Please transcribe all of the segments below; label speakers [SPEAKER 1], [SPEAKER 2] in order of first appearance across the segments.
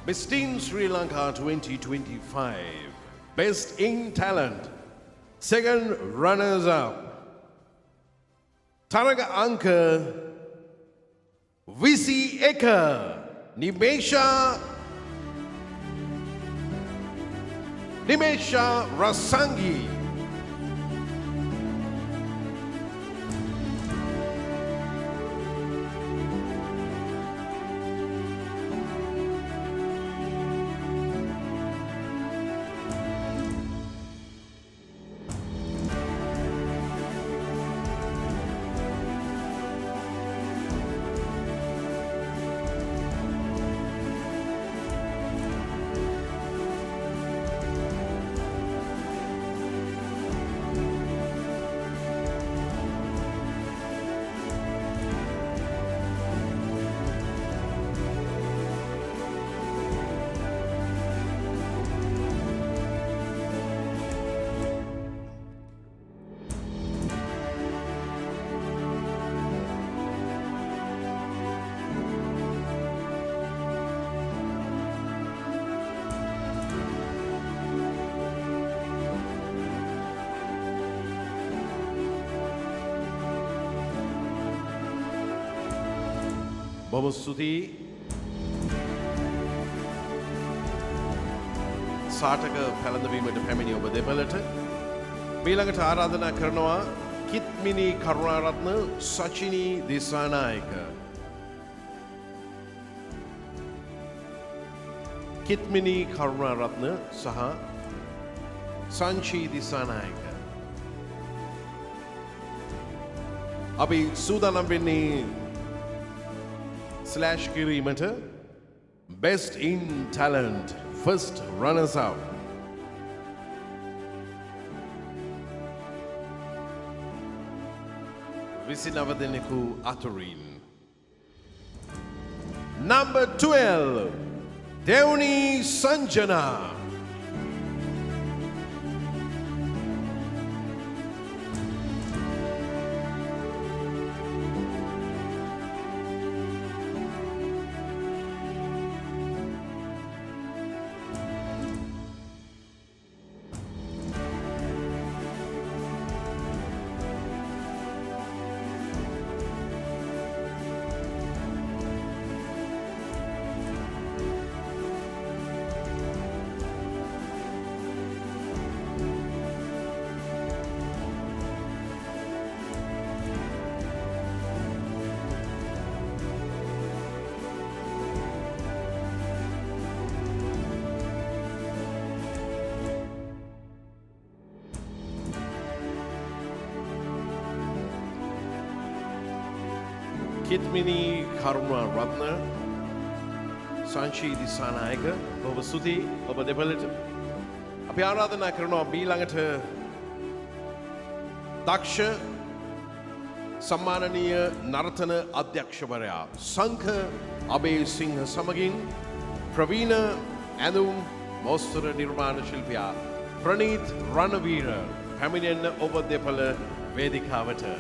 [SPEAKER 1] Best in Sri Lanka 2025. Best in Talent. Second runners up. Taraga Anka Visi Eka Nimesha Rasangi. බොහොම ස්තුතියි සාටක පැළඳවීමට පැමිණි ඔබ දෙපළට ඊළඟට ආරාධනා කරනවා කිත්මිනි කරුණාරත්න සචිනී දිසානායක කිත්මිනි කරුණාරත්න සහ සංචී දිසානායක අපි සූදානම් වෙන්නේ slash kirimata best in talent first runners up Visinavadeneku Aturin number 12 Deuni Sanjana Kitmini Karuna Ratna Sanchi Disanayaka over Suti over the Pellet Apiara the Nakarno Bilangata Daksha Samanania Naratana Adyakshavarya Sanka Abe Singh Samagin Pravina Anum Mostura Nirvana Shilpia Pranit Ranavira Paminian over the Pella Vedikavata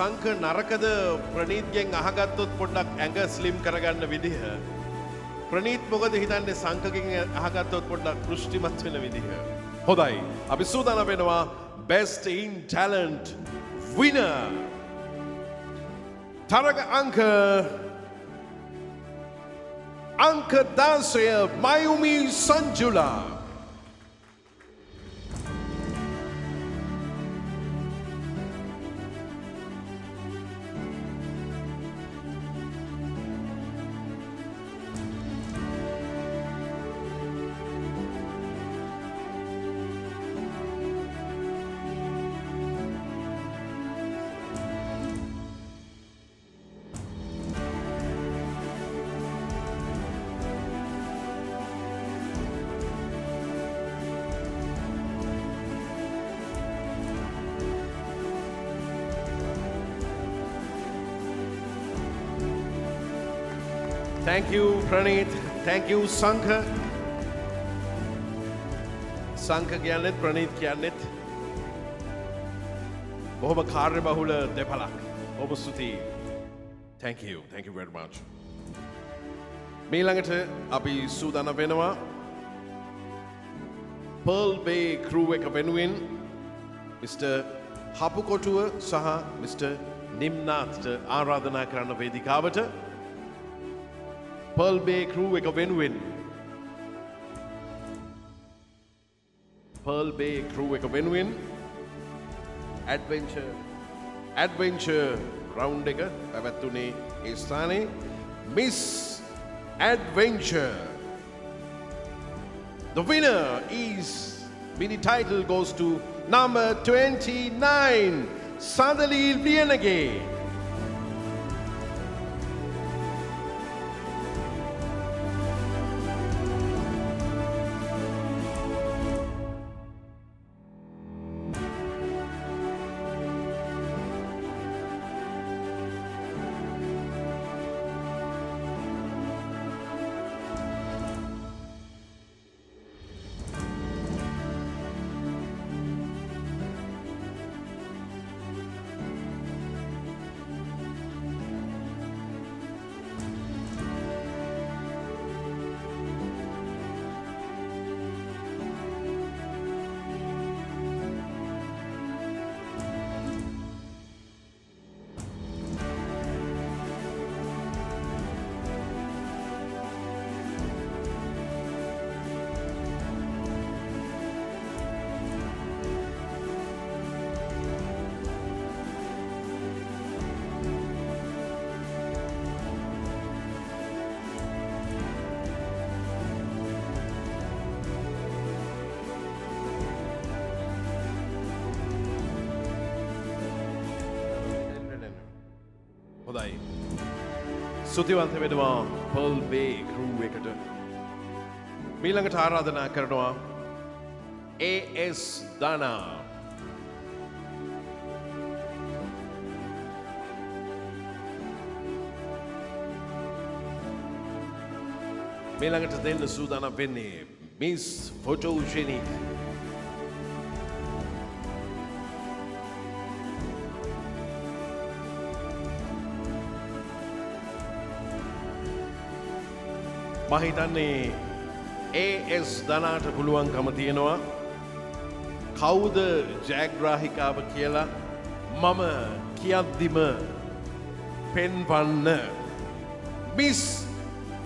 [SPEAKER 1] සංක නරකද ප්‍රනීත්ගෙන් අහගත්තොත් පොඩ්ඩක් ඇඟ slim කරගන්න විදිහ ප්‍රනීත් මොකද හිතන්නේ සංකගෙන් අහගත්තොත් පොඩ්ඩක් දෘෂ්ටිමත් වෙන විදිහ හොඳයි අපි සූදානම් වෙනවා best in talent winner තරග අංක 10 මයුමි සංජුලා Thank you, Praneeth. Thank you, Sankha. Sankha කියන්නෙත් ප්‍රනීත් කියන්නෙත් බොහොම කාර්යබහුල දෙපළක්. ඔබස්තුතියි. Thank you very much. මීළඟට අපි සූදානම් වෙනවා Pearl Bay crew එක වෙනුවෙන් Mr. හපුකොටුව සහ Mr. නිම්නාත්ට ආරාධනා කරන්න වේදිකාවට. Pearl Bay crew එක වෙනුවෙන් Pearl Bay crew එක වෙනුවෙන් adventure round එක පැවැත්වුණේ ඒ ස්ථානයේ Miss Adventure. The winner is mini title goes to number 29 Sandalil Biyanage. හොඳයි. සුතිවන්ත වෙනවා Pearl Bay crew එකට. මීළඟට ආරාධනා කරනවා AS Dana. මීළඟට දෙන්න සූදානම් වෙන්නේ Miss Photogenic. මහිතන්නේ AS දනාට පුළුවන්කම තියෙනවා කවුද ජයග්‍රාහිකාව කියලා මම කියද්දිම පෙන්වන්න. Miss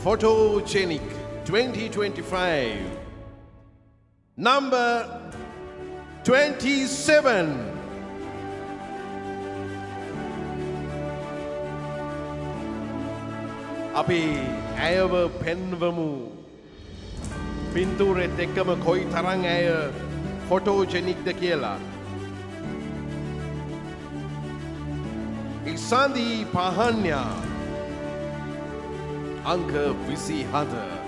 [SPEAKER 1] Photogenic 2025 number 27. අපි ඇයව පෙන්වමු. පින්තූරෙත් එක්කම කොයි තරම් ඇය ෆොටෝජෙනික්ද කියලා. ඉසන්දි පහන්යා අංක 27.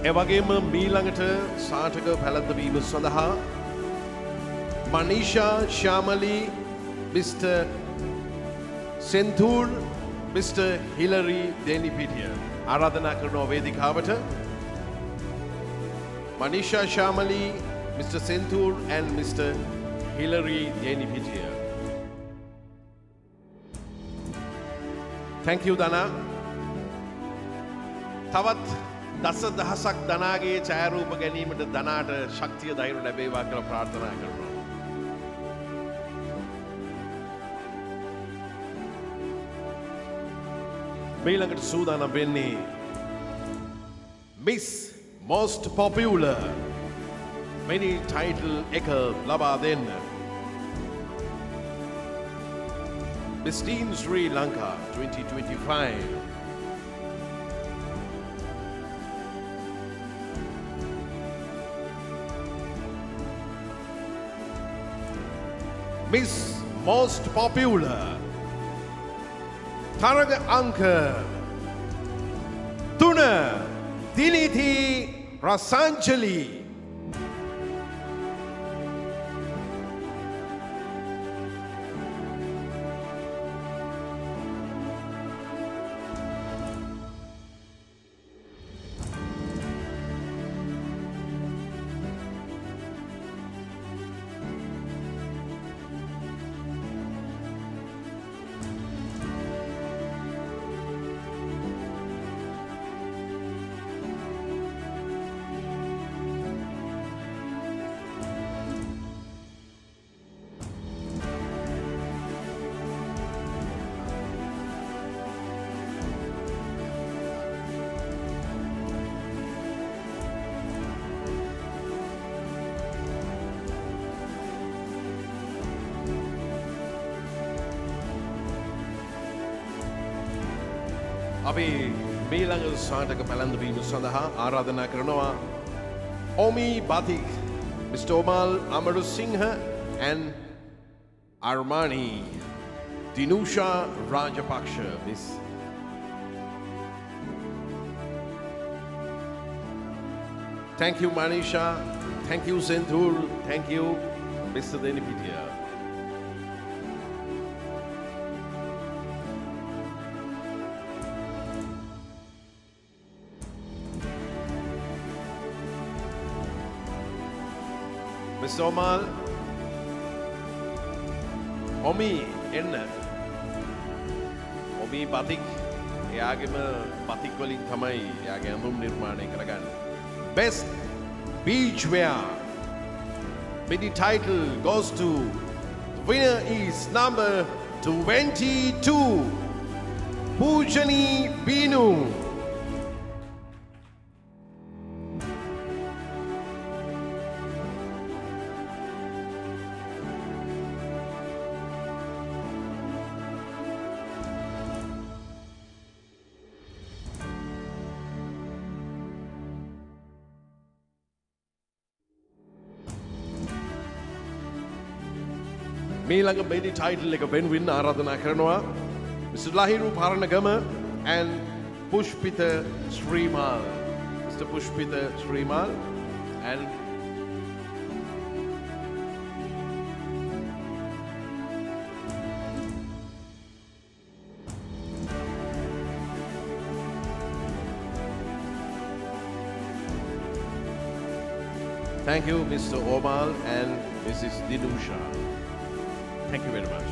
[SPEAKER 1] එවගේම මීළඟට සාටක පැළඳවීම සඳහා Manisha Shamali, Mr. Senthur, Mr. Hillary Denipitiya ආරාධනා කරනවා වේදිකාවට. Manisha Shamali, Mr. Senthur and Mr. Hillary Denipitiya. Thank you Dana. තවත් දස දහසක් දනාගේ ඡායාරූප ගැනීමට දනාට ශක්තිය ධෛර්ය ලැබේවා කියලා ප්‍රාර්ථනා කරනවා. මීළඟට සූදානම් වෙන්නේ Miss Most Popular mini title එක ලබා දෙන්න. Miss Teen Sri Lanka 2025. Miss Most Popular තරග අංක 3 දිලිති රසංජලි. අපි මීළඟ සාටක පැළඳවීම සඳහා ආරාධනා කරනවා Omi Batik, Mr. Omal Amaru Singha and Armani Dinusha Rajapaksha. Miss. Thank you Manisha, thank you Senthul, thank you Mr. Denipitia. Mr. Omal, Omi enna. Omi Batik, එයාගේම batik වලින් තමයි එයාගේ ඇඳුම් නිර්මාණය කරගන්නේ. Best beachwear. Mini title goes to the winner is number 22, Pujani Binu. මීළඟ මෙඩි title එක වෙනුවෙන් ආරාධනා කරනවා Mr. Lahiru Paranagama and Pushpita Srimal. Mr. Pushpita Srimal and thank you Mr. Omal and Mrs. Dinusha. Thank you very much.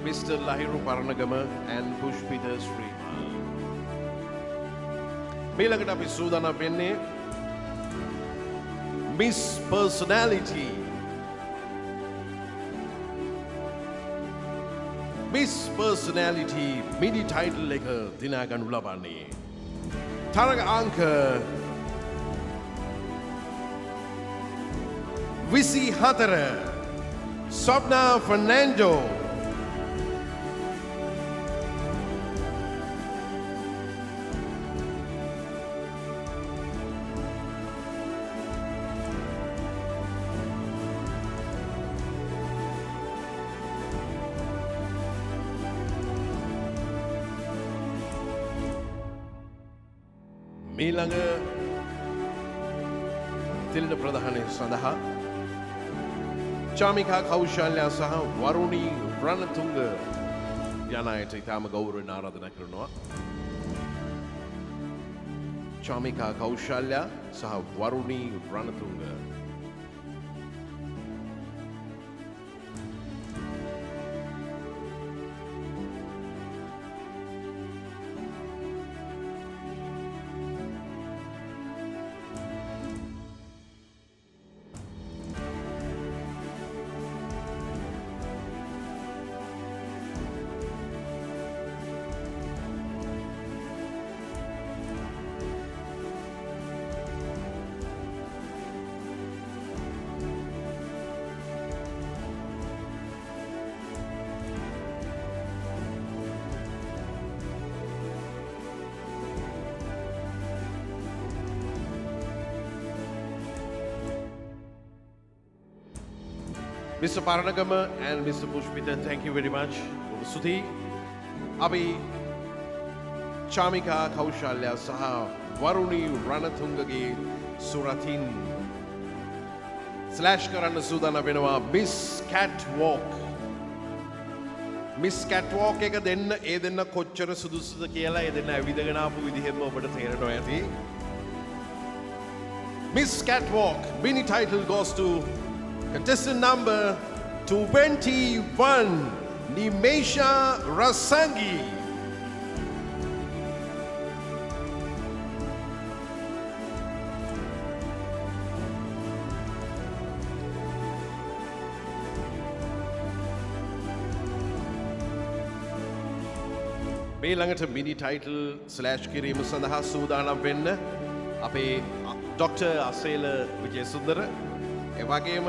[SPEAKER 1] Mr. Lahiru Paranagama and Pushpita Srimal. මීළඟට අපි සූදානම් වෙන්නේ Miss Personality. Miss Personality mini title එක දිනා ගනු ලබන්නේ. තරග අංක 24 Sobna Fernando. මීළඟ තිලින ප්‍රධානය සඳහා චාමිකා කෞශල්‍ය සහ වරුණී රණතුංග යන අයට ඉතාම ගෞරවයෙන් ආරාධනා කරනවා. චාමිකා කෞශල්‍ය සහ වරුණී Ranatunga. Mr. Paranagama and Mr. Pushpita, thank you very much. Suthi, Abi, Chamika Kaushalya Saha, Varuni Ranatungagi, Suratin, Slash Karana Sudana Venova, Miss Catwalk. Miss Catwalk එක දෙන්න ඒ දෙන්න කොච්චර සුදුසුද කියලා ඒ දෙන්න ඇවිදගෙන ආපු විදිහෙම ඔබට තේරෙනවා ඇති. Miss Catwalk mini title goes to contestant number 21, Nimesha Rasangi. මේ ළඟට මිනි ටයිටල් ස්ලෑෂ් කිරීම සඳහා සූදානම් වෙන්න අපේ ඩොක්ටර් අසේල විජේසුන්දර එවැගේම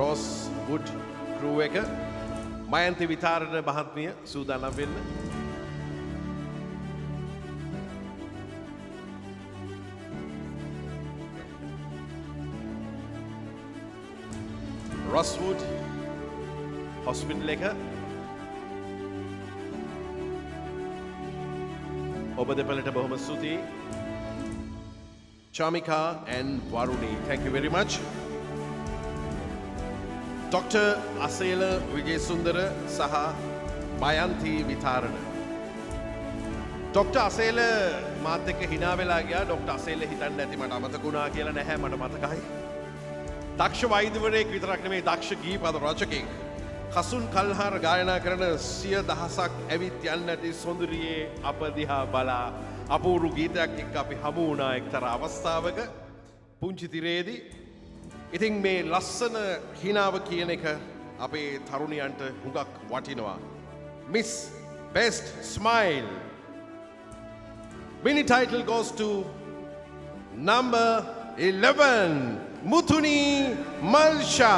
[SPEAKER 1] රෝස් වුඩ් ක්‍රූ එක මයන්ති විතාරණ මහත්මිය සූදානම් වෙන්න. රොස්වුඩ් හොස්පිටල් එක ඔබ දෙපළට බොහොම ස්තුතියි. Chamika and Varuni, thank you very much. Dr. Asela Vijayasundara saha Mayanti Vitarana. Dr. Asela මාත් එක්ක hina වෙලා ගියා. Dr. Asela හිතන්නේ නැති මට අමතකුණා කියලා නැහැ මට මතකයි. දක්ෂ වෛද්‍යවරයෙක් විතරක් නෙමෙයි දක්ෂ ගීපද රචකයෙක්. කසුන් කල්හාර ගායනා කරන 100,000ක් ඇවිත් යන්නේ නැති සොඳුරියේ අප දිහා බලා අපූර්ව ගීතයක් එක්ක අපි හමු වුණා එක්තරා අවස්ථාවක පුංචි තිරේදී. ඉතින් මේ ලස්සන හිනාව කියන එක අපේ තරුණියන්ට හුඟක් වටිනවා. Miss Best Smile. Mini title goes to number 11, Muthuni Malsha.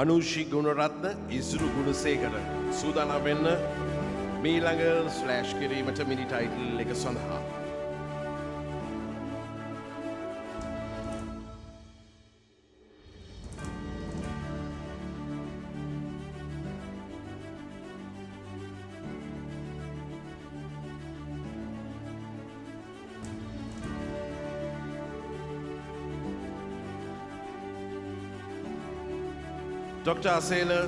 [SPEAKER 1] අනුෂි Gunaratne ඉසුරු ගුණසේකර සූදානම් වෙන්න මීළඟ ස්ලෑෂ් කිරීමට මිනි ටයිටල් එක සඳහා. Dr. Asela,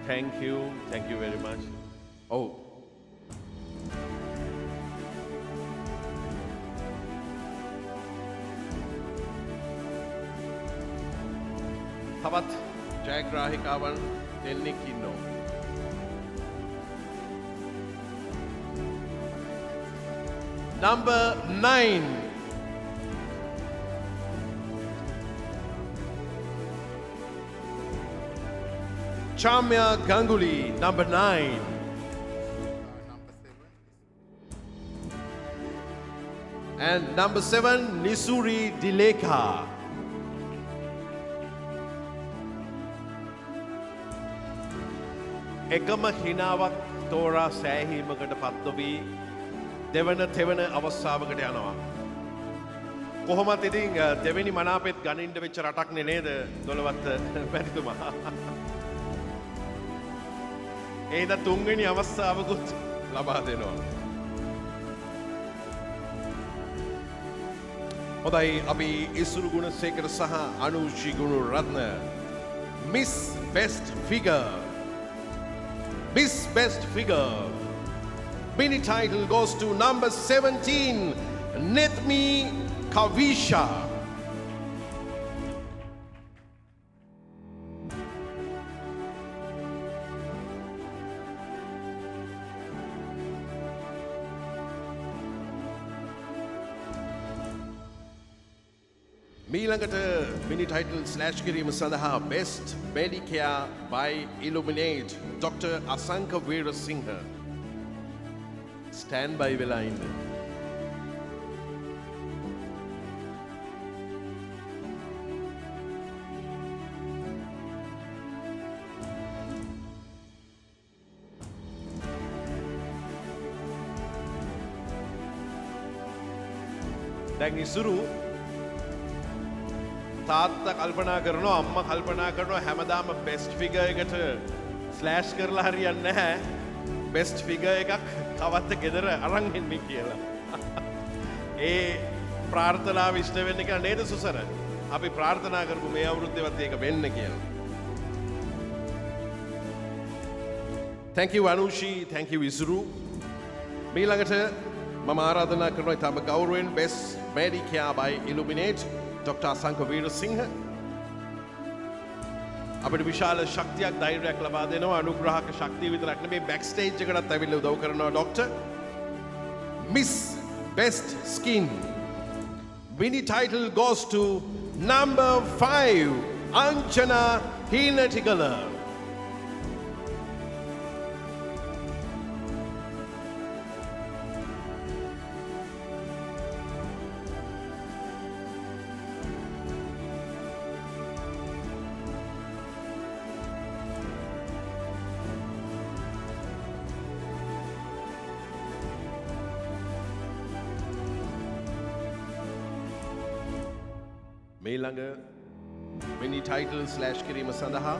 [SPEAKER 1] thank you very much. Oh. තවත් ජයග්‍රාහිකාවන් දෙන්නෙක් ඉන්නවා. Number 9. Chamya Ganguly, number 9. And number 7, Nisuri Dilekha. එකම හිනාවක් තෝරා සෑහීමකට පත් නොවී දෙවන තෙවන අවස්ථාවකට යනවා. කොහොමත් ඉතින් දෙවෙනි මනාපෙත් ගනින්න වෙච්ච රටක්නේ නේද දොළවත්ත මැතිතුමා. ඒද තුන්වෙනි අවස්ථාවකුත් ලබා දෙනවා. හොඳයි අපි ඉසුරු ගුණසේකර සහ අනුෂි Gunaratne Miss Best Figure. Miss Best Figure. Mini title goes to number 17, Nithmi Kavisha. මීළඟට මිනි ටයිටල් ස්ලෑෂ් කිරීම සඳහා Best Medicare by Illuminate Dr. Asanka Veerasinghe stand by වෙලා ඉන්න. දැන් ඉසුරු තාත්තා කල්පනා කරනවා අම්මා කල්පනා කරනවා හැමදාම බෙස්ට් ෆිගර් එකට ස්ලෑෂ් කරලා හරියන්නේ නැහැ. බෙස්ට් ෆිගර් එකක් කවද්ද ගෙදර අරන් එන්නේ කියලා. ඒ ප්‍රාර්ථනාව ඉෂ්ට වෙන්න කියලා නේද සුසර? අපි ප්‍රාර්ථනා කරමු මේ අවුරුද්දේවත් ඒක වෙන්න කියලා. Thank you Anushi, thank you Isuru. මීළඟට මම ආරාධනා කරනවා ඉතාම ගෞරවයෙන් Best Medicare by Illuminate Dr. Asanka Weerasinghe අපිට විශාල ශක්තියක් ධෛර්යයක් ලබා දෙනවා අනුග්‍රහක ශක්තිය විතරක් නෙමෙයි බෑක් ස්ටේජ් එකටත් ඇවිල්ලා උදව් කරනවා doctor Miss Best Skin winning title goes to number 5 Anjana Hinatigala. මේළඟ වෙනි ටයිටල් ස්ලෑෂ් කිරීම සඳහා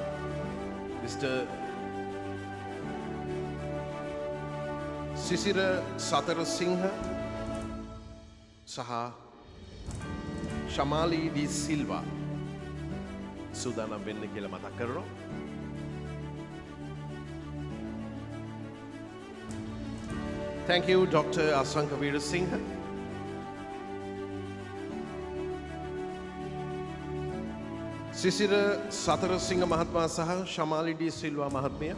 [SPEAKER 1] මිස්ටර් සිසිර සතරසිංහ සහ ශමාලී ඩි සිල්වා සූදානම් වෙන්න කියලා මතක් කරනවා. Thank you Dr. Asanka Veerasinghe. Sisira Satharasinghe මහත්මයා සහ ශමාලි ඩී සිල්වා මහත්මිය.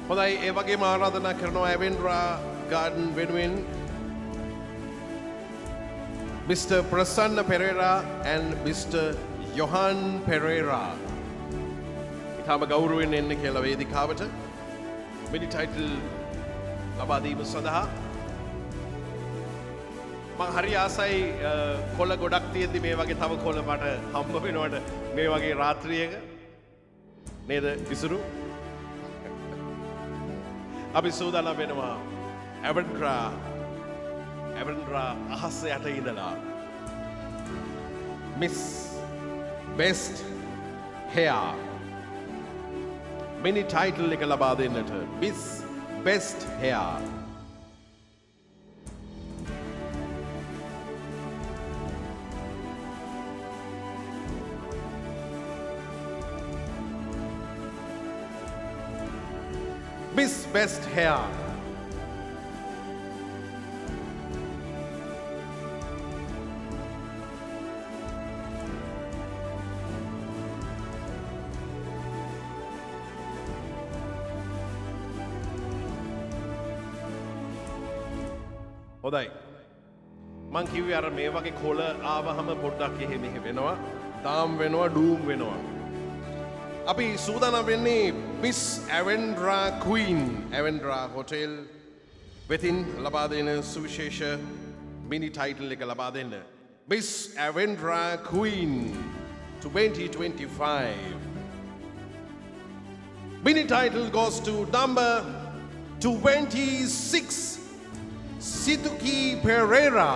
[SPEAKER 1] හොඳයි ඒ වගේම ආරාධනා කරනවා ඇවෙන්ඩ්‍රා ගාඩන් වෙනුවෙන් Mr. Prasanna Pereira and Mr. Johan Pereira. ඉතාම ගෞරවයෙන් එන්න කියලා වේදිකාවට මිනි ටයිටල් ලබා දීම සඳහා මං හරි ආසයි කොළ ගොඩක් තියෙද්දි මේ වගේ තව කොළ මට හම්බ වෙනවට මේ වගේ රාත්‍රියක නේද ඉසුරු අපි සූදානම් වෙනවා ඇවන්ඩ්‍රා අහස යට ඉඳලා Miss Best Hair මිනි ටයිටල් එක ලබා දෙන්නට Miss Best Hair. Miss Best Hair. හොඳයි. මං කිව්වේ අර මේ වගේ කොළ ආවහම පොඩ්ඩක් එහෙ මෙහෙ වෙනවා. දාම් වෙනවා, ඩූම් වෙනවා. අපි සූදානම් වෙන්නේ Miss Avendra Queen Avendra Hotel වෙතින් ලබා දෙන සුවිශේෂ මිනි ටයිටල් එක ලබා දෙන්න Miss Avendra Queen 2025. Mini title goes to number 26 Situki Pereira.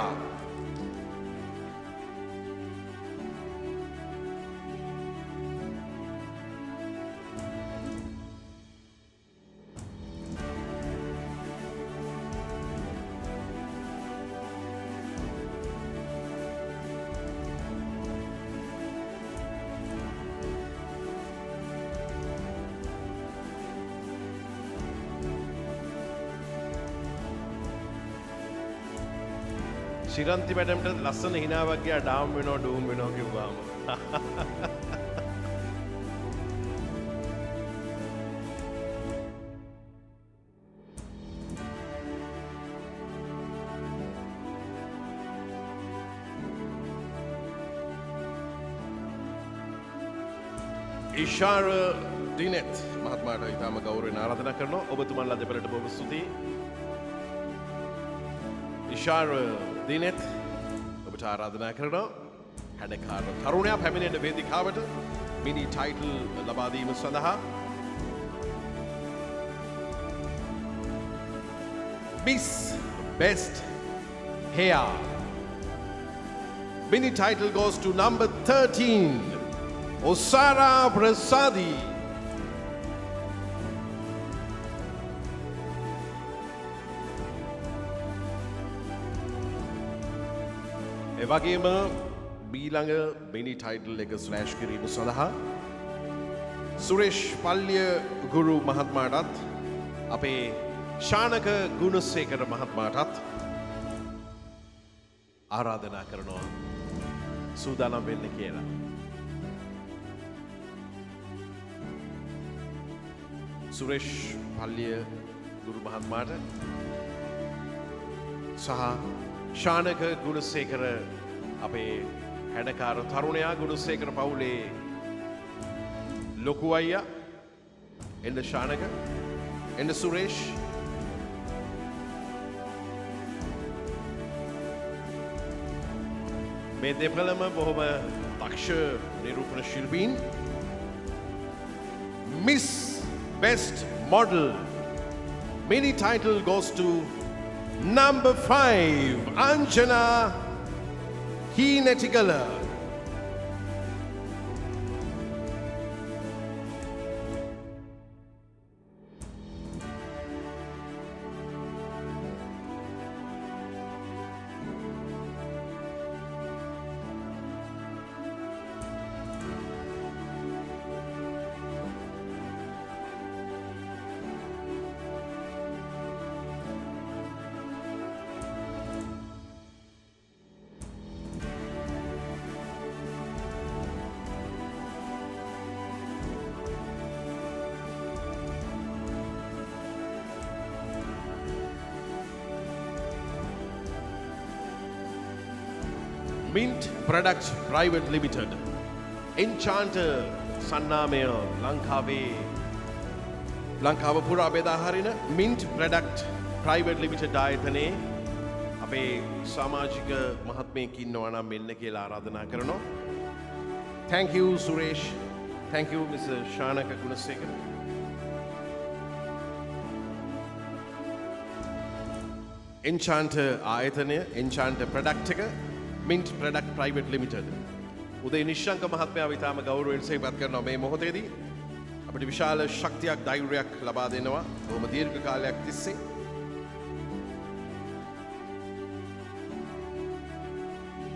[SPEAKER 1] Shiranthi මැඩම්ට ලස්සන හිනාවක් ගියා ඩාම් වෙනවා ඩූම් වෙනවා කිව්වාම. ඉෂාර දිනෙත් මහත්මයාට ඉතාම ගෞරවයෙන් ආරාධනා කරනවා ඔබතුමන්ලා දෙපළට බොහොම ස්තුතියි. ඉෂාර දිනෙත් ඔබට ආරාධනා කරනවා හැඩකාර තරුණයා පැමිණෙන වේදිකාවට මිනි ටයිටල් ලබා දීම සඳහා Miss Best Hair. Mini title goes to number 13 Osara Prasadi. එවගේම මීළඟ මිනි ටයිටල් එක ස්ලෑෂ් කිරීම සඳහා සුරේෂ් පල්ලිය ගුරු මහත්මයාටත් අපේ ශානක ගුණසේකර මහත්මයාටත් ආරාධනා කරනවා සූදානම් වෙන්න කියලා. සුරේෂ් පල්ලිය ගුරු මහත්මයාට සහ ශානක ගුණසේකර අපේ හැඩකාර තරුණයා ගුණසේකර පවුලේ ලොකු අයියා එන්න ශානක එන්න සුරේෂ් මේ දෙපළම බොහොම දක්ෂ නිරූපණ ශිල්පීන් Miss Best Model mini title goes to number 5 Anjana Heenetigala. Mint Products Private Limited Enchanter සන්නාමය ලංකාව පුරා බෙදා හරින Mint Product Private Limited ආයතනයේ අපේ සමාජික මහත්මයෙක් ඉන්නවා නම් මෙන්න කියලා ආරාධනා කරනවා. Thank you Suresh. Thank you Mr. Shanaka Gunasekar. Enchanter ආයතනය Enchanter Product එක Mint Product Private Limited. උදේ නිශ්ශංක මහත්මයාව ඉතාම ගෞරවයෙන් සේපත් කරනවා මේ මොහොතේදී. අපිට විශාල ශක්තියක් ධෛර්යයක් ලබා දෙනවා බොහොම දීර්ඝ කාලයක් තිස්සේ.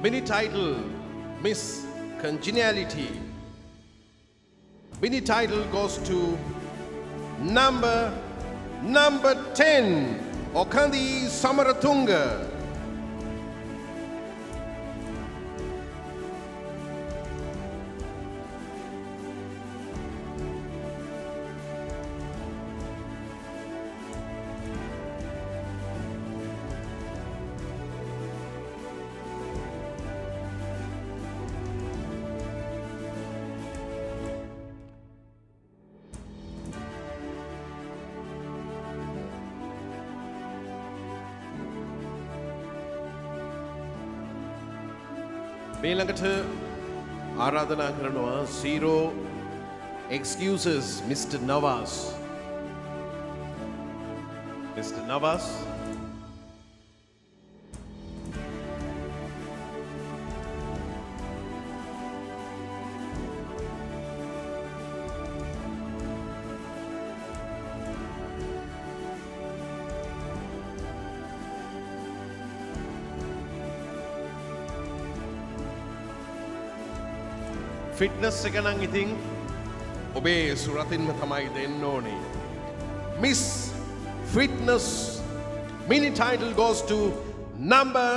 [SPEAKER 1] Mini title Miss Congeniality. Mini title goes to number 10 Okandi Samaratunga. මේළඟට ආරාධනා කරනවා Zero Excuses Mr. Nawaz. Mr. Nawaz fitness එක නම් ඉතින් ඔබේ සුරතින්ම තමයි දෙන්න ඕනේ. Miss Fitness mini title goes to number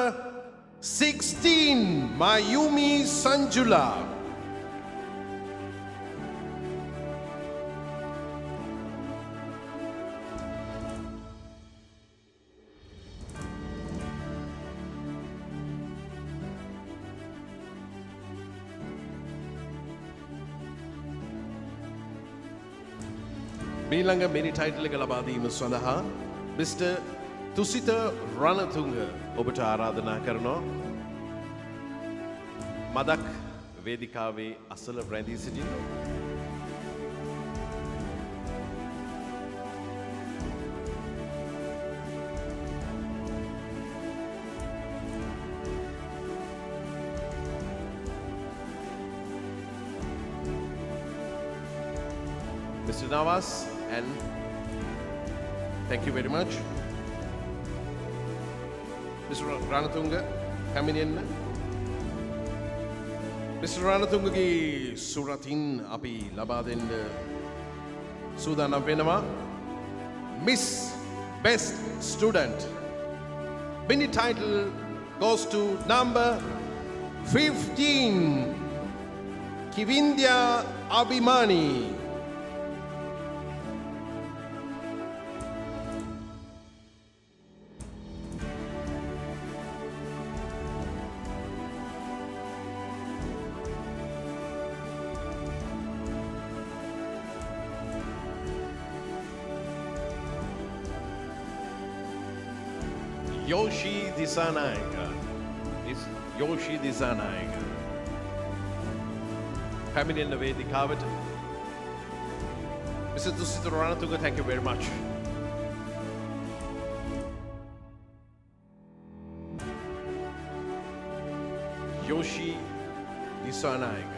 [SPEAKER 1] 16 Mayumi Sanjula. මීළඟ මිනි ටයිටල් එක ලබා දීම සඳහා Mr. තුසිත රණතුංග ඔබට ආරාධනා කරනවා. මදක් වේදිකාවේ අසල රැඳී සිටින්න. Mr. Nawaz, and thank you very much. Mr. Ranatunga, coming in. Mr. Ranatunga ki suratin api labadin සූදානම් වෙනවා. Miss Best Student. Mini title goes to number 15. Kivindya Abhimani. Yoshi Dissanayake. It's Yoshi Dissanayake. පැමිණෙන්න වේදිකාවට. Mr. Dusita Ranatuga, thank you very much. Yoshi Dissanayake.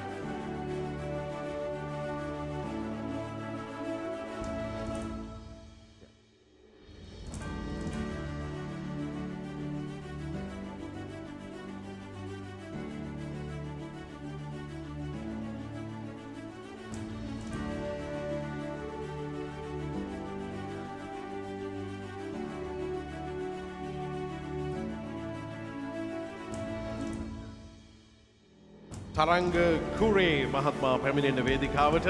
[SPEAKER 1] තරංග කුරේ මහත්මා පැමිණෙන වේදිකාවට.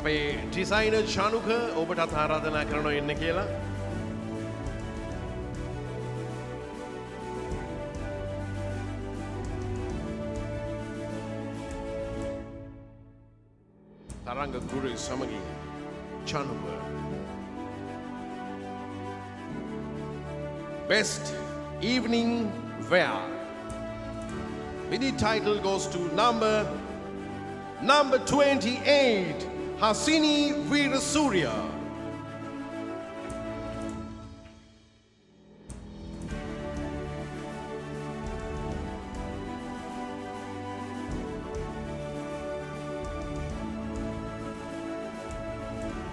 [SPEAKER 1] අපේ designer Shanuka ඔබටත් ආරාධනා කරනවා එන්න කියලා. Taranga Guru Samagi Chanuva. Best Evening Wear. Mini title goes to number 28, Hasini Veerasurya.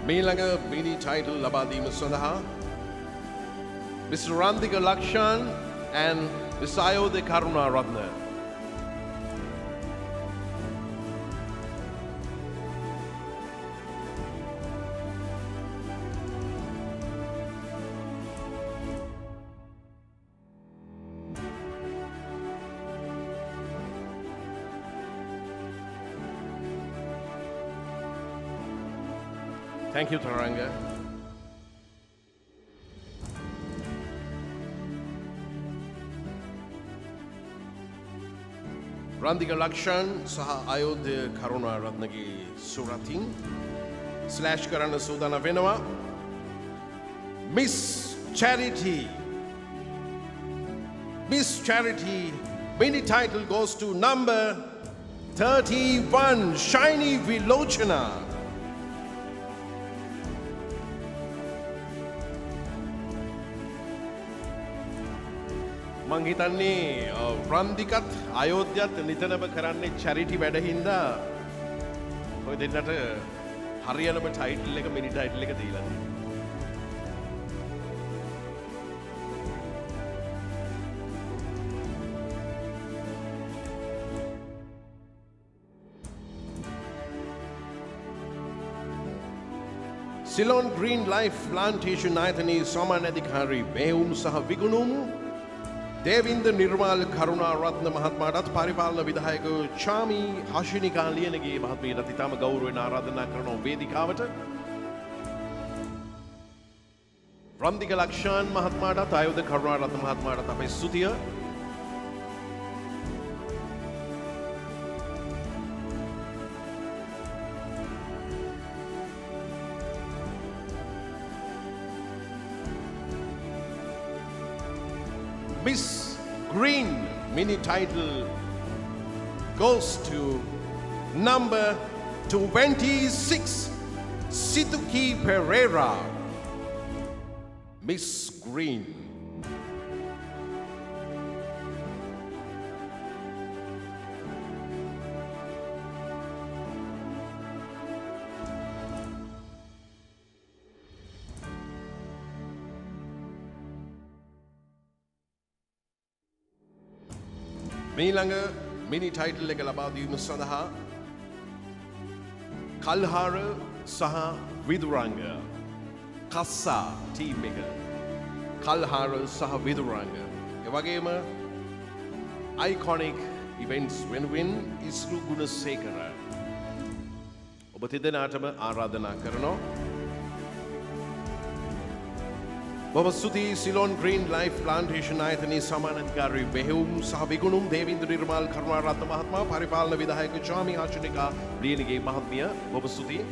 [SPEAKER 1] Meelanga mini title ලබා දීම සඳහා Mr. Randika Lakshan and Ms. Ayodhya Karunaratne. Thank you, Taranga. Randika Lakshan saha Ayodhya Karunaratnage suratin slash karana sudana venawa. Miss Charity. Miss Charity mini title goes to number 31, Shiny Vilochana. මං හිතන්නේ රන්දිකත් අයෝධ්‍යත් නිතරම කරන්නේ චැරිටි වැඩ හින්දා ඔය දෙන්නට හරියනම title එක මිනි title එක දීලා තියෙනවා. Ceylon Green Life Plantation ආයතනයේ සමාන අධිකාරී මෙහෙයුම් සහ විගුණුම් දේවින්ද නිර්මාල් කරුණාරත්න මහත්මයාටත් පරිපාලන විධායක චාමි හෂිනිකා ලියනගේ මහත්මියටත් ඉතාම ගෞරවයෙන් ආරාධනා කරන වේදිකාවට. රන්දික ලක්ෂාන් මහත්මයාටත් ආයෝධ කරුණාරත්න මහත්මයාටත් අපේ ස්තුතිය. Miss Green mini title goes to number 26, Situki Pereira. Miss Green. මීළඟ මිනි ටයිටල් එක ලබා දීම සඳහා කල්හාර සහ විදුරංග කස්සා ටීම් එක කල්හාර සහ විදුරංග එවගේම iconic events වෙනුවෙන් ඉස්රු ගුණසේකර ඔබ තිදෙනාටම ආරාධනා කරනවා බොහොම ස්තුතියි සිලෝන් ග්‍රීන් ලයිෆ් ප්ලාන්ටේෂන් ආයතනයේ සමානාධිකාරී මෙහෙයුම් සහ විගුණුම් දේවින්ද්‍ර නිර්මාල් කරුණාරත්න මහත්මයා පරිපාලන විධායක ජාමි ආචාර්යනිකා ලියනගේ මහත්මිය බොහොම ස්තුතියි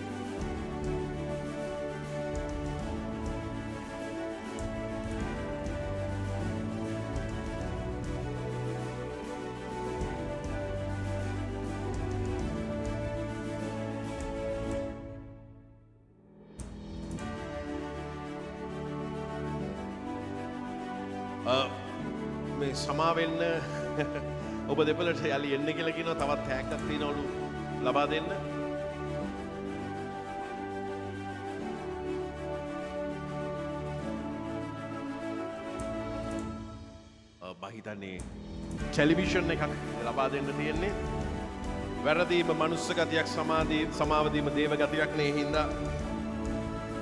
[SPEAKER 1] මේ සමාවෙන්න ඔබ දෙපලට යලි එන්න කියලා කියනවා තවත් හැක්කක් තියෙනවලු ලබා දෙන්න බහිතන්නේ ටෙලිවිෂන් එකක් ලබා දෙන්න තියෙන්නේ වැරදීම මනුස්ස ගතියක් සමාවදීම දේව ගතියක් නේ හින්දා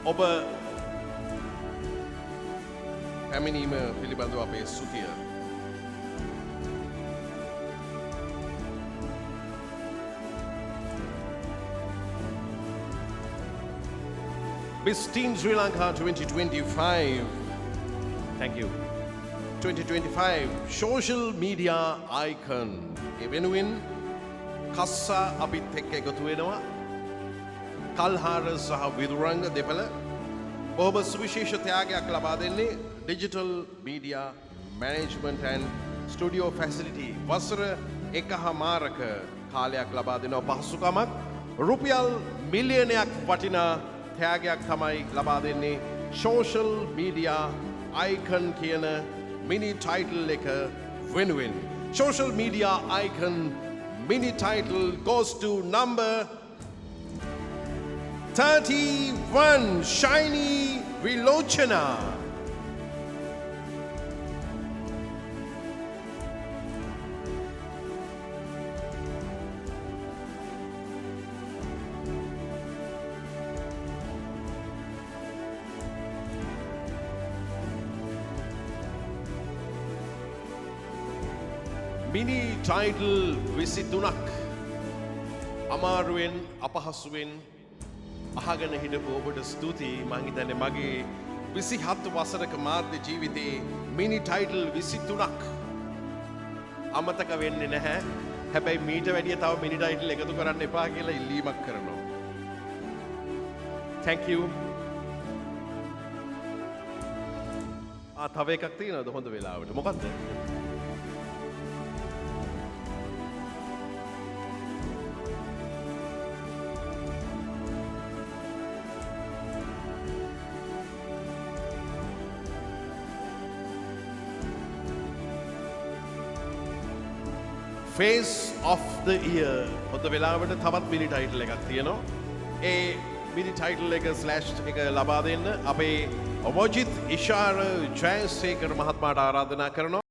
[SPEAKER 1] ඔබ පැමිණීම පිළිබඳව අපේ ස්තුතිය Miss Teen Sri Lanka 2025 Thank you 2025 Social Media Icon ඒ වෙනුවෙන් කස්සා අපිත් එක්ක එකතු වෙනවා කල්හාර සහ විදුරංග දෙපළ බොහොම සුවිශේෂ ත්‍යාගයක් ලබා දෙන්නේ Digital Media Management and Studio Facility වසර එකහමාරක කාලයක් ලබා දෙනවා පහසුකමක් රුපියල් මිලියනයක් වටිනා ත්‍යාගයක් තමයි ලබා දෙන්නේ Social Media Icon කියන මිනි ටයිටල් එක වෙනුවෙන් Social Media Icon mini title goes to number 31 Shiny Vilochana mini title 23ක් අමාරුවෙන් අපහසුවෙන් අහගෙන හිටපු ඔබට ස්තුතියි මං හිතන්නේ මගේ 27 වසරක මාධ්‍ය ජීවිතේ මිනි ටයිටල් 23ක් අමතක වෙන්නේ නැහැ හැබැයි මීට වැඩිය තව මිනි ටයිටල් එකතු කරන්න එපා කියලා ඉල්ලීමක් කරනවා thank you තව එකක් තියෙනවද හොඳ වෙලාවට මොකද්ද Face of the Year හොඳ වෙලාවට තවත් මිනි ටයිටල් එකක් තියෙනවා ඒ මිනි ටයිටල් එක ස්ලෑෂ් එක ලබා දෙන්න අපේ මොජිත් ඉෂාර ජයසේකර මහත්මයාට ආරාධනා කරනවා